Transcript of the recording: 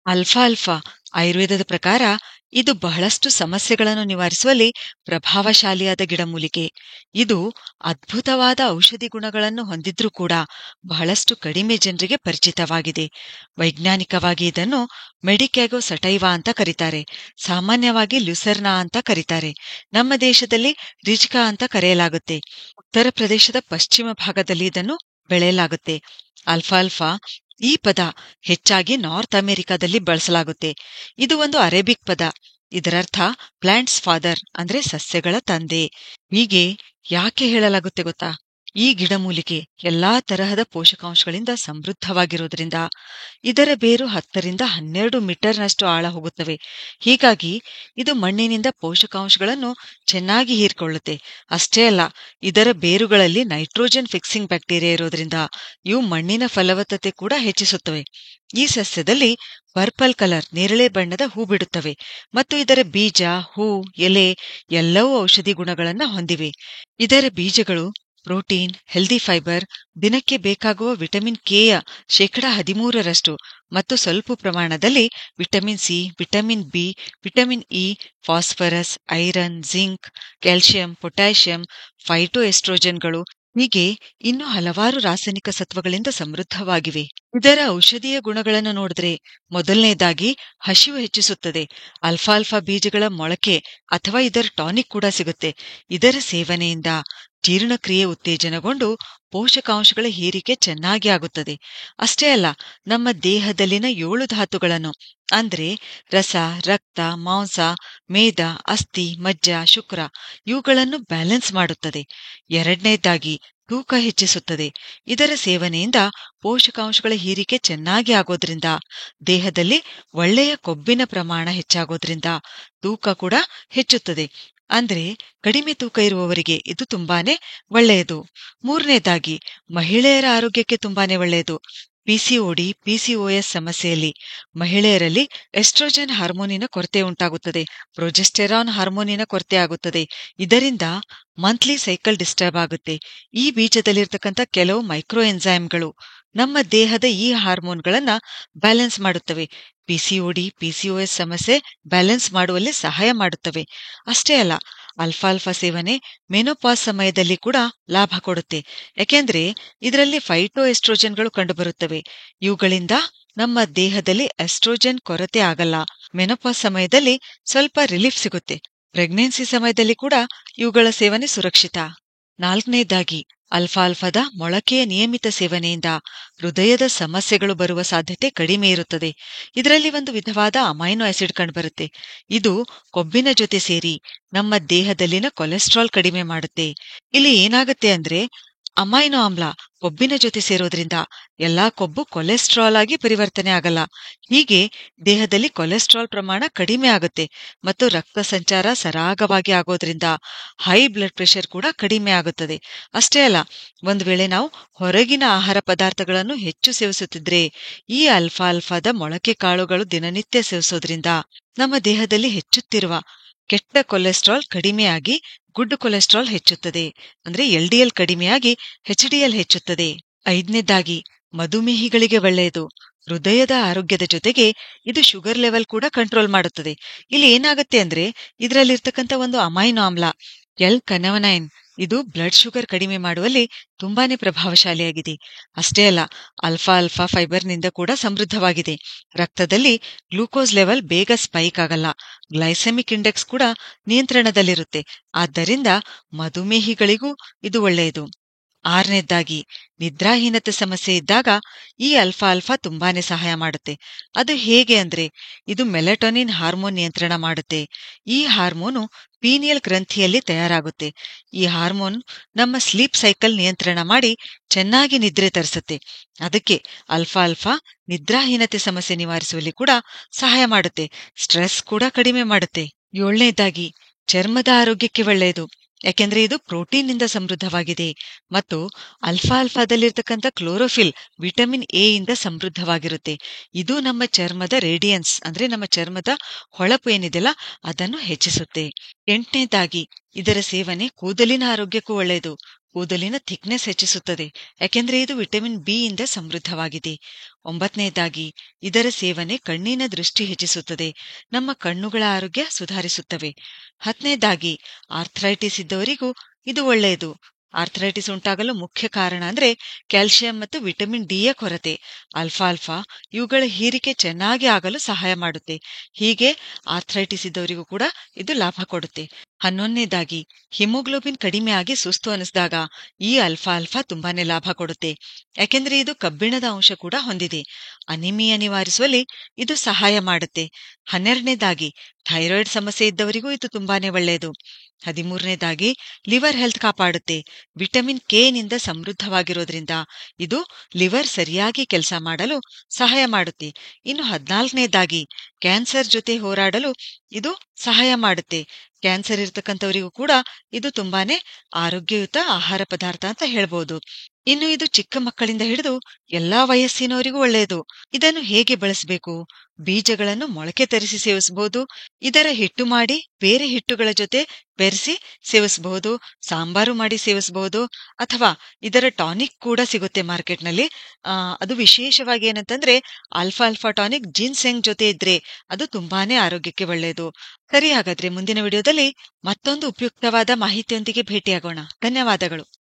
ಅಲ್ಫಾಲ್ಫಾ ಆಯುರ್ವೇದದ ಪ್ರಕಾರ ಇದು ಬಹಳಷ್ಟು ಸಮಸ್ಯೆಗಳನ್ನು ನಿವಾರಿಸುವಲ್ಲಿ ಪ್ರಭಾವಶಾಲಿಯಾದ ಗಿಡಮೂಲಿಕೆ. ಇದು ಅದ್ಭುತವಾದ ಔಷಧಿ ಗುಣಗಳನ್ನು ಹೊಂದಿದ್ರೂ ಕೂಡ ಬಹಳಷ್ಟು ಕಡಿಮೆ ಜನರಿಗೆ ಪರಿಚಿತವಾಗಿದೆ. ವೈಜ್ಞಾನಿಕವಾಗಿ ಇದನ್ನು ಮೆಡಿಕ್ಯಾಗೋ ಸಟೈವಾ ಅಂತ ಕರೀತಾರೆ. ಸಾಮಾನ್ಯವಾಗಿ ಲ್ಯುಸರ್ನಾ ಅಂತ ಕರೀತಾರೆ. ನಮ್ಮ ದೇಶದಲ್ಲಿ ರಿಜ್ಕಾ ಅಂತ ಕರೆಯಲಾಗುತ್ತೆ. ಉತ್ತರ ಪ್ರದೇಶದ ಪಶ್ಚಿಮ ಭಾಗದಲ್ಲಿ ಇದನ್ನು ಬೆಳೆಯಲಾಗುತ್ತೆ. ಅಲ್ಫಾಲ್ಫಾ ಈ ಪದ ಹೆಚ್ಚಾಗಿ ನಾರ್ತ್ ಅಮೆರಿಕಾದಲ್ಲಿ ಬಳಸಲಾಗುತ್ತೆ. ಇದು ಒಂದು ಅರೇಬಿಕ್ ಪದ. ಇದರರ್ಥ ಪ್ಲಾಂಟ್ಸ್ ಫಾದರ್ ಅಂದ್ರೆ ಸಸ್ಯಗಳ ತಂದೆ. ಹೀಗೆ ಯಾಕೆ ಹೇಳಲಾಗುತ್ತೆ ಗೊತ್ತಾ? ಈ ಗಿಡಮೂಲಿಕೆ ಎಲ್ಲಾ ತರಹದ ಪೋಷಕಾಂಶಗಳಿಂದ ಸಮೃದ್ಧವಾಗಿರೋದ್ರಿಂದ ಇದರ ಬೇರು 10ರಿಂದ 12 ಮೀಟರ್ನಷ್ಟು ಆಳ ಹೋಗುತ್ತವೆ. ಹೀಗಾಗಿ ಇದು ಮಣ್ಣಿನಿಂದ ಪೋಷಕಾಂಶಗಳನ್ನು ಚೆನ್ನಾಗಿ ಹೀರಿಕೊಳ್ಳುತ್ತೆ. ಅಷ್ಟೇ ಅಲ್ಲ, ಇದರ ಬೇರುಗಳಲ್ಲಿ ನೈಟ್ರೋಜನ್ ಫಿಕ್ಸಿಂಗ್ ಬ್ಯಾಕ್ಟೀರಿಯಾ ಇರೋದ್ರಿಂದ ಇವು ಮಣ್ಣಿನ ಫಲವತ್ತತೆ ಕೂಡ ಹೆಚ್ಚಿಸುತ್ತವೆ. ಈ ಸಸ್ಯದಲ್ಲಿ ಪರ್ಪಲ್ ಕಲರ್ ನೇರಳೆ ಬಣ್ಣದ ಹೂ ಬಿಡುತ್ತವೆ ಮತ್ತು ಇದರ ಬೀಜ, ಹೂ, ಎಲೆ ಎಲ್ಲವೂ ಔಷಧಿ ಗುಣಗಳನ್ನ ಹೊಂದಿವೆ. ಇದರ ಬೀಜಗಳು ಪ್ರೋಟೀನ್, ಹೆಲ್ದಿ ಫೈಬರ್, ದಿನಕ್ಕೆ ಬೇಕಾಗುವ ವಿಟಮಿನ್ ಕೆಯ 13% ಮತ್ತು ಸ್ವಲ್ಪ ಪ್ರಮಾಣದಲ್ಲಿ vitamin C, vitamin B, vitamin E, phosphorus, iron, zinc, calcium, potassium, phyto ಎಸ್ಟ್ರೋಜನ್ಗಳು ಹೀಗೆ ಇನ್ನು ಹಲವಾರು ರಾಸಾಯನಿಕ ಸತ್ವಗಳಿಂದ ಸಮೃದ್ಧವಾಗಿವೆ. ಇದರ ಔಷಧೀಯ ಗುಣಗಳನ್ನು ನೋಡಿದ್ರೆ ಮೊದಲನೇದಾಗಿ ಹಸಿವು ಹೆಚ್ಚಿಸುತ್ತದೆ. ಅಲ್ಫಾಲ್ಫಾ ಬೀಜಗಳ ಮೊಳಕೆ ಅಥವಾ ಇದರ ಟಾನಿಕ್ ಕೂಡ ಸಿಗುತ್ತೆ. ಇದರ ಸೇವನೆಯಿಂದ ಜೀರ್ಣಕ್ರಿಯೆ ಉತ್ತೇಜನಗೊಂಡು ಪೋಷಕಾಂಶಗಳ ಹೀರಿಕೆ ಚೆನ್ನಾಗಿ ಆಗುತ್ತದೆ. ಅಷ್ಟೇ ಅಲ್ಲ, ನಮ್ಮ ದೇಹದಲ್ಲಿನ 7 ಧಾತುಗಳನ್ನು ಅಂದ್ರೆ ರಸ, ರಕ್ತ, ಮಾಂಸ, ಮೇದ, ಅಸ್ಥಿ, ಮಜ್ಜ, ಶುಕ್ರ ಇವುಗಳನ್ನು ಬ್ಯಾಲೆನ್ಸ್ ಮಾಡುತ್ತದೆ. ಎರಡನೇದಾಗಿ ತೂಕ ಹೆಚ್ಚಿಸುತ್ತದೆ. ಇದರ ಸೇವನೆಯಿಂದ ಪೋಷಕಾಂಶಗಳ ಹೀರಿಕೆ ಚೆನ್ನಾಗಿ ಆಗೋದ್ರಿಂದ ದೇಹದಲ್ಲಿ ಒಳ್ಳೆಯ ಕೊಬ್ಬಿನ ಪ್ರಮಾಣ ಹೆಚ್ಚಾಗೋದ್ರಿಂದ ತೂಕ ಕೂಡ ಹೆಚ್ಚುತ್ತದೆ. ಅಂದ್ರೆ ಕಡಿಮೆ ತೂಕ ಇರುವವರಿಗೆ ಇದು ತುಂಬಾನೇ ಒಳ್ಳೆಯದು. ಮೂರನೇದಾಗಿ ಮಹಿಳೆಯರ ಆರೋಗ್ಯಕ್ಕೆ ತುಂಬಾನೇ ಒಳ್ಳೆಯದು. ಪಿಸಿಒಡಿ, ಪಿಸಿಒಎಸ್ ಸಮಸ್ಯೆಯಲ್ಲಿ ಮಹಿಳೆಯರಲ್ಲಿ ಎಸ್ಟ್ರೋಜನ್ ಹಾರ್ಮೋನಿನ ಕೊರತೆ ಉಂಟಾಗುತ್ತದೆ, ಪ್ರೊಜೆಸ್ಟೆರಾನ್ ಹಾರ್ಮೋನಿನ ಕೊರತೆ ಆಗುತ್ತದೆ. ಇದರಿಂದ ಮಂತ್ಲಿ ಸೈಕಲ್ ಡಿಸ್ಟರ್ಬ್ ಆಗುತ್ತೆ. ಈ ಬೀಜದಲ್ಲಿರ್ತಕ್ಕಂಥ ಕೆಲವು ಮೈಕ್ರೋ ಎನ್ಸೈಮ್ಗಳು ನಮ್ಮ ದೇಹದ ಈ ಹಾರ್ಮೋನ್ಗಳನ್ನ ಬ್ಯಾಲೆನ್ಸ್ ಮಾಡುತ್ತವೆ. ಪಿಸಿಒಡಿ, ಪಿಸಿಒಎಸ್ ಸಮಸ್ಯೆ ಬ್ಯಾಲೆನ್ಸ್ ಮಾಡುವಲ್ಲಿ ಸಹಾಯ ಮಾಡುತ್ತವೆ. ಅಷ್ಟೇ ಅಲ್ಲ, ಅಲ್ಫಾಲ್ಫಾ ಸೇವನೆ ಮೆನೋಪಾಸ್ ಸಮಯದಲ್ಲಿ ಕೂಡ ಲಾಭ ಕೊಡುತ್ತೆ. ಯಾಕೆಂದ್ರೆ ಇದರಲ್ಲಿ ಫೈಟೋ ಎಸ್ಟ್ರೋಜನ್ಗಳು ಕಂಡುಬರುತ್ತವೆ. ಇವುಗಳಿಂದ ನಮ್ಮ ದೇಹದಲ್ಲಿ ಎಸ್ಟ್ರೋಜನ್ ಕೊರತೆ ಆಗಲ್ಲ. ಮೆನೋಪಾಸ್ ಸಮಯದಲ್ಲಿ ಸ್ವಲ್ಪ ರಿಲೀಫ್ ಸಿಗುತ್ತೆ. ಪ್ರೆಗ್ನೆನ್ಸಿ ಸಮಯದಲ್ಲಿ ಕೂಡ ಇವುಗಳ ಸೇವನೆ ಸುರಕ್ಷಿತ. ನಾಲ್ಕನೇದಾಗಿ ಅಲ್ಫಾಲ್ಫಾದ ಮೊಳಕೆಯ ನಿಯಮಿತ ಸೇವನೆಯಿಂದ ಹೃದಯದ ಸಮಸ್ಯೆಗಳು ಬರುವ ಸಾಧ್ಯತೆ ಕಡಿಮೆ ಇರುತ್ತದೆ. ಇದರಲ್ಲಿ ಒಂದು ವಿಧವಾದ ಅಮೈನೋ ಆಸಿಡ್ ಕಂಡುಬರುತ್ತೆ. ಇದು ಕೊಬ್ಬಿನ ಜೊತೆ ಸೇರಿ ನಮ್ಮ ದೇಹದಲ್ಲಿನ ಕೊಲೆಸ್ಟ್ರಾಲ್ ಕಡಿಮೆ ಮಾಡುತ್ತೆ. ಇಲ್ಲಿ ಏನಾಗುತ್ತೆ ಅಂದ್ರೆ ಅಮೈನೋ ಆಮ್ಲ ಕೊಬ್ಬಿನ ಜೊತೆ ಸೇರೋದ್ರಿಂದ ಎಲ್ಲಾ ಕೊಬ್ಬು ಕೊಲೆಸ್ಟ್ರಾಲ್ ಆಗಿ ಪರಿವರ್ತನೆ ಆಗಲ್ಲ. ಹೀಗೆ ದೇಹದಲ್ಲಿ ಕೊಲೆಸ್ಟ್ರಾಲ್ ಪ್ರಮಾಣ ಕಡಿಮೆ ಆಗುತ್ತೆ ಮತ್ತು ರಕ್ತ ಸಂಚಾರ ಸರಾಗವಾಗಿ ಆಗೋದ್ರಿಂದ ಹೈ ಬ್ಲಡ್ ಪ್ರೆಷರ್ ಕೂಡ ಕಡಿಮೆ ಆಗುತ್ತದೆ. ಅಷ್ಟೇ ಅಲ್ಲ, ಒಂದು ವೇಳೆ ನಾವು ಹೊರಗಿನ ಆಹಾರ ಪದಾರ್ಥಗಳನ್ನು ಹೆಚ್ಚು ಸೇವಿಸುತ್ತಿದ್ರೆ ಈ ಅಲ್ಫಾಲ್ಫಾದ ಮೊಳಕೆ ಕಾಳುಗಳು ದಿನನಿತ್ಯ ಸೇವಿಸೋದ್ರಿಂದ ನಮ್ಮ ದೇಹದಲ್ಲಿ ಹೆಚ್ಚುತ್ತಿರುವ ಕೆಟ್ಟ ಕೊಲೆಸ್ಟ್ರಾಲ್ ಕಡಿಮೆಯಾಗಿ ಗುಡ್ ಕೊಲೆಸ್ಟ್ರಾಲ್ ಹೆಚ್ಚುತ್ತದೆ. ಅಂದ್ರೆ ಎಲ್ಡಿಎಲ್ ಕಡಿಮೆಯಾಗಿ ಎಚ್ಡಿಎಲ್ ಹೆಚ್ಚುತ್ತದೆ. ಐದನೇದಾಗಿ ಮಧುಮೇಹಿಗಳಿಗೆ ಒಳ್ಳೆಯದು. ಹೃದಯದ ಆರೋಗ್ಯದ ಜೊತೆಗೆ ಇದು ಶುಗರ್ ಲೆವೆಲ್ ಕೂಡ ಕಂಟ್ರೋಲ್ ಮಾಡುತ್ತದೆ. ಇಲ್ಲಿ ಏನಾಗುತ್ತೆ ಅಂದ್ರೆ ಇದರಲ್ಲಿರ್ತಕ್ಕಂಥ ಒಂದು ಅಮೈನೋ ಆಮ್ಲ L-ಕನವನೈನ್ ಇದು ಬ್ಲಡ್ ಶುಗರ್ ಕಡಿಮೆ ಮಾಡುವಲ್ಲಿ ತುಂಬಾನೇ ಪ್ರಭಾವಶಾಲಿಯಾಗಿದೆ. ಅಷ್ಟೇ ಅಲ್ಲ, ಅಲ್ಫಾಲ್ಫಾ ಫೈಬರ್ನಿಂದ ಕೂಡ ಸಮೃದ್ಧವಾಗಿದೆ. ರಕ್ತದಲ್ಲಿ ಗ್ಲೂಕೋಸ್ ಲೆವೆಲ್ ಬೇಗ ಸ್ಪೈಕ್ ಆಗಲ್ಲ. ಗ್ಲೈಸೆಮಿಕ್ ಇಂಡೆಕ್ಸ್ ಕೂಡ ನಿಯಂತ್ರಣದಲ್ಲಿರುತ್ತೆ. ಆದ್ದರಿಂದ ಮಧುಮೇಹಿಗಳಿಗೂ ಇದು ಒಳ್ಳೆಯದು. ಆರನೇದಾಗಿ ನಿದ್ರಾಹೀನತೆ ಸಮಸ್ಯೆ ಇದ್ದಾಗ ಈ ಅಲ್ಫಾಲ್ಫಾ ತುಂಬಾನೇ ಸಹಾಯ ಮಾಡುತ್ತೆ. ಅದು ಹೇಗೆ ಅಂದ್ರೆ ಇದು ಮೆಲಟೋನಿನ್ ಹಾರ್ಮೋನ್ ನಿಯಂತ್ರಣ ಮಾಡುತ್ತೆ. ಈ ಹಾರ್ಮೋನು ಪೀನಿಯಲ್ ಗ್ರಂಥಿಯಲ್ಲಿ ತಯಾರಾಗುತ್ತೆ. ಈ ಹಾರ್ಮೋನ್ ನಮ್ಮ ಸ್ಲೀಪ್ ಸೈಕಲ್ ನಿಯಂತ್ರಣ ಮಾಡಿ ಚೆನ್ನಾಗಿ ನಿದ್ರೆ ತರಿಸುತ್ತೆ. ಅದಕ್ಕೆ ಅಲ್ಫಾಲ್ಫಾ ನಿದ್ರಾಹೀನತೆ ಸಮಸ್ಯೆ ನಿವಾರಿಸುವಲ್ಲಿ ಕೂಡ ಸಹಾಯ ಮಾಡುತ್ತೆ. ಸ್ಟ್ರೆಸ್ ಕೂಡ ಕಡಿಮೆ ಮಾಡುತ್ತೆ. ಏಳನೇದಾಗಿ ಚರ್ಮದ ಆರೋಗ್ಯಕ್ಕೆ ಒಳ್ಳೆಯದು. ಯಾಕೆಂದ್ರೆ ಇದು ಪ್ರೋಟೀನ್ ನಿಂದ ಸಮೃದ್ಧವಾಗಿದೆ ಮತ್ತು ಅಲ್ಫಾಲ್ಫಾದಲ್ಲಿರ್ತಕ್ಕಂಥ ಕ್ಲೋರೋಫಿಲ್ ವಿಟಮಿನ್ ಎ ಇಂದ ಸಮೃದ್ಧವಾಗಿರುತ್ತೆ. ಇದು ನಮ್ಮ ಚರ್ಮದ ರೇಡಿಯನ್ಸ್ ಅಂದ್ರೆ ನಮ್ಮ ಚರ್ಮದ ಹೊಳಪು ಏನಿದೆಯಲ್ಲ ಅದನ್ನು ಹೆಚ್ಚಿಸುತ್ತೆ. ಎಂಟನೇದಾಗಿ ಇದರ ಸೇವನೆ ಕೂದಲಿನ ಆರೋಗ್ಯಕ್ಕೂ ಒಳ್ಳೆಯದು. ಕೂದಲಿನ ಥಿಕ್ನೆಸ್ ಹೆಚ್ಚಿಸುತ್ತದೆ, ಯಾಕೆಂದ್ರೆ ಇದು ವಿಟಮಿನ್ ಬಿ ಇಂದ ಸಮೃದ್ಧವಾಗಿದೆ. 9ನೇದಾಗಿ ಇದರ ಸೇವನೆ ಕಣ್ಣಿನ ದೃಷ್ಟಿ ಹೆಚ್ಚಿಸುತ್ತದೆ, ನಮ್ಮ ಕಣ್ಣುಗಳ ಆರೋಗ್ಯ ಸುಧಾರಿಸುತ್ತವೆ. 10ನೇದಾಗಿ ಆರ್ಥ್ರೈಟಿಸ್ ಇದ್ದವರಿಗೂ ಇದು ಒಳ್ಳೆಯದು. ಆರ್ಥ್ರೈಟಿಸ್ ಉಂಟಾಗಲು ಮುಖ್ಯ ಕಾರಣ ಅಂದ್ರೆ ಕ್ಯಾಲ್ಸಿಯಂ ಮತ್ತು ವಿಟಮಿನ್ ಡಿ ಯ ಕೊರತೆ. ಅಲ್ಫಾಲ್ಫಾ ಇವುಗಳ ಹೀರಿಕೆ ಚೆನ್ನಾಗಿ ಆಗಲು ಸಹಾಯ ಮಾಡುತ್ತೆ. ಹೀಗೆ ಆರ್ಥ್ರೈಟಿಸ್ ಇದ್ದವರಿಗೂ ಕೂಡ ಇದು ಲಾಭ ಕೊಡುತ್ತೆ. 11ನೇದಾಗಿ ಹಿಮೋಗ್ಲೋಬಿನ್ ಕಡಿಮೆ ಆಗಿ ಸುಸ್ತು ಅನಿಸಿದಾಗ ಈ ಅಲ್ಫಾಲ್ಫಾ ತುಂಬಾನೇ ಲಾಭ ಕೊಡುತ್ತೆ, ಯಾಕೆಂದ್ರೆ ಇದು ಕಬ್ಬಿಣದ ಅಂಶ ಕೂಡ ಹೊಂದಿದೆ. ಅನಿಮಿಯಾ ನಿವಾರಿಸುವಲ್ಲಿ ಇದು ಸಹಾಯ ಮಾಡುತ್ತೆ. 12ನೇದಾಗಿ ಥೈರಾಯ್ಡ್ ಸಮಸ್ಯೆ ಇದ್ದವರಿಗೂ ಇದು ತುಂಬಾನೇ ಒಳ್ಳೆಯದು. 13ನೇದಾಗಿ ಲಿವರ್ ಹೆಲ್ತ್ ಕಾಪಾಡುತ್ತೆ. ವಿಟಮಿನ್ ಕೆ ನಿಂದ ಸಮೃದ್ಧವಾಗಿರೋದ್ರಿಂದ ಇದು ಲಿವರ್ ಸರಿಯಾಗಿ ಕೆಲಸ ಮಾಡಲು ಸಹಾಯ ಮಾಡುತ್ತೆ. ಇನ್ನು 14ನೇದಾಗಿ ಕ್ಯಾನ್ಸರ್ ಜೊತೆ ಹೋರಾಡಲು ಇದು ಸಹಾಯ ಮಾಡುತ್ತೆ. ಕ್ಯಾನ್ಸರ್ ಇರತಕ್ಕಂಥವರಿಗೂ ಕೂಡ ಇದು ತುಂಬಾನೇ ಆರೋಗ್ಯಯುತ ಆಹಾರ ಪದಾರ್ಥ ಅಂತ ಹೇಳ್ಬೋದು. ಇನ್ನು ಇದು ಚಿಕ್ಕ ಮಕ್ಕಳಿಂದ ಹಿಡಿದು ಎಲ್ಲಾ ವಯಸ್ಸಿನವರಿಗೂ ಒಳ್ಳೆಯದು. ಇದನ್ನು ಹೇಗೆ ಬಳಸಬೇಕು? ಬೀಜಗಳನ್ನು ಮೊಳಕೆ ತರಿಸಿ ಸೇವಿಸಬಹುದು, ಇದರ ಹಿಟ್ಟು ಮಾಡಿ ಬೇರೆ ಹಿಟ್ಟುಗಳ ಜೊತೆ ಬೆರೆಸಿ ಸೇವಿಸಬಹುದು, ಸಾಂಬಾರು ಮಾಡಿ ಸೇವಿಸಬಹುದು, ಅಥವಾ ಇದರ ಟಾನಿಕ್ ಕೂಡ ಸಿಗುತ್ತೆ ಮಾರ್ಕೆಟ್ನಲ್ಲಿ. ಅದು ವಿಶೇಷವಾಗಿ ಏನಂತಂದ್ರೆ ಆಲ್ಫಾ ಟಾನಿಕ್ ಜಿನ್ಸೆಂಗ್ ಜೊತೆ ಇದ್ರೆ ಅದು ತುಂಬಾನೇ ಆರೋಗ್ಯಕ್ಕೆ ಒಳ್ಳೆಯದು. ಸರಿ, ಹಾಗಾದ್ರೆ ಮುಂದಿನ ವಿಡಿಯೋದಲ್ಲಿ ಮತ್ತೊಂದು ಉಪಯುಕ್ತವಾದ ಮಾಹಿತಿಯೊಂದಿಗೆ ಭೇಟಿಯಾಗೋಣ. ಧನ್ಯವಾದಗಳು.